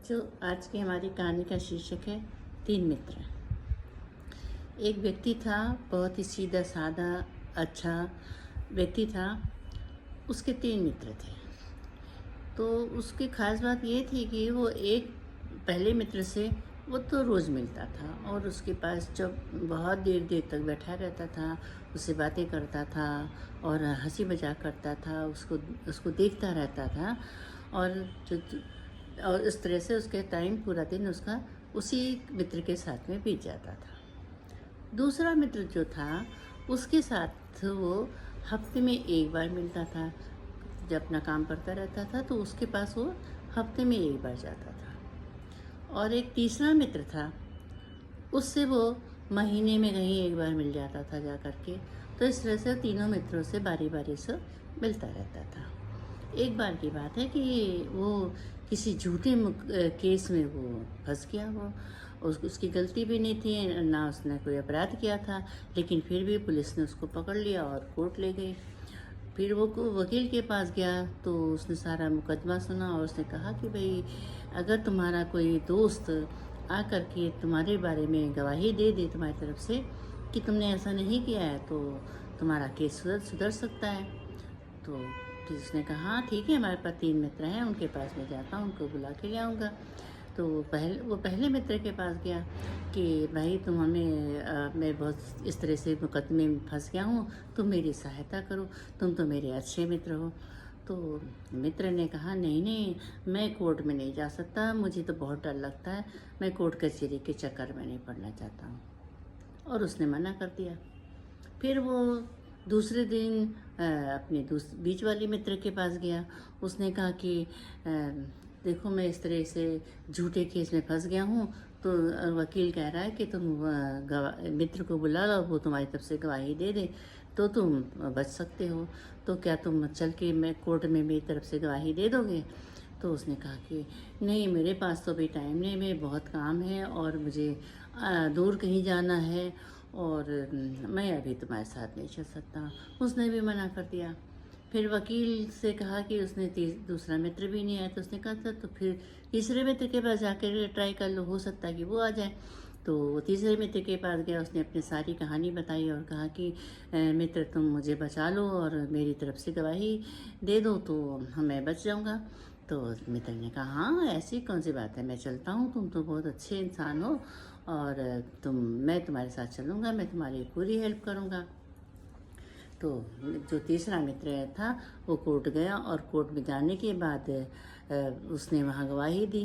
जो आज की हमारी कहानी का शीर्षक है तीन मित्र। एक व्यक्ति था, बहुत ही सीधा साधा अच्छा व्यक्ति था। उसके तीन मित्र थे। तो उसकी खास बात ये थी कि वो एक पहले मित्र से वो तो रोज़ मिलता था और उसके पास जब बहुत देर देर तक बैठा रहता था, उससे बातें करता था और हंसी मजाक करता था, उसको उसको देखता रहता था। और जो और इस तरह से उसके टाइम पूरा दिन उसका उसी मित्र के साथ में बीत जाता था। दूसरा मित्र जो था, उसके साथ वो हफ्ते में एक बार मिलता था। जब अपना काम करता रहता था तो उसके पास वो हफ्ते में एक बार जाता था। और एक तीसरा मित्र था, उससे वो महीने में कहीं एक बार मिल जाता था जा कर के। तो इस तरह से तीनों मित्रों से बारी बारी से मिलता रहता था। एक बार की बात है कि वो किसी झूठे केस में वो फंस गया। वो उसकी गलती भी नहीं थी, ना उसने कोई अपराध किया था, लेकिन फिर भी पुलिस ने उसको पकड़ लिया और कोर्ट ले गई। फिर वो वकील के पास गया तो उसने सारा मुकदमा सुना और उसने कहा कि भाई, अगर तुम्हारा कोई दोस्त आ कर के तुम्हारे बारे में गवाही दे दे तुम्हारी तरफ से कि तुमने ऐसा नहीं किया है, तो तुम्हारा केस सुधर सकता है। तो उसने कहा हाँ ठीक है, हमारे पास तीन मित्र हैं, उनके पास मैं जाता हूँ, उनको बुला के ले आऊँगा। तो वो पहले मित्र के पास गया कि भाई, तुम हमें मैं बहुत इस तरह से मुकदमे में फंस गया हूँ, तुम मेरी सहायता करो, तुम तो मेरे अच्छे मित्र हो। तो मित्र ने कहा नहीं नहीं, मैं कोर्ट में नहीं जा सकता, मुझे तो बहुत डर लगता है, मैं कोर्ट कचहरी के चक्कर में नहीं पड़ना चाहता हूँ। और उसने मना कर दिया। फिर वो दूसरे दिन अपने बीच वाले मित्र के पास गया। उसने कहा कि देखो, मैं इस तरह से झूठे केस में फंस गया हूँ, तो वकील कह रहा है कि तुम मित्र को बुला लो, वो तुम्हारी तरफ से गवाही दे दे तो तुम बच सकते हो। तो क्या तुम चल के मैं कोर्ट में मेरी तरफ से गवाही दे दोगे? तो उसने कहा कि नहीं, मेरे पास तो अभी टाइम नहीं, मैं बहुत काम है और मुझे दूर कहीं जाना है और मैं अभी तुम्हारे साथ नहीं चल सकता। उसने भी मना कर दिया। फिर वकील से कहा कि उसने दूसरा मित्र भी नहीं आया, तो उसने कहा था तो फिर तीसरे मित्र के पास जाकर ट्राई कर लो, हो सकता है कि वो आ जाए। तो वो तीसरे मित्र के पास गया, उसने अपनी सारी कहानी बताई और कहा कि मित्र, तुम मुझे बचा लो और मेरी तरफ से गवाही दे दो तो मैं बच जाऊंगा। तो मित्र ने कहा हाँ, ऐसी कौन सी बात है, मैं चलता हूँ, तुम तो बहुत अच्छे इंसान हो और मैं तुम्हारे साथ चलूँगा, मैं तुम्हारी पूरी हेल्प करूँगा। तो जो तीसरा मित्र था वो कोर्ट गया और कोर्ट में जाने के बाद उसने वहाँ गवाही दी।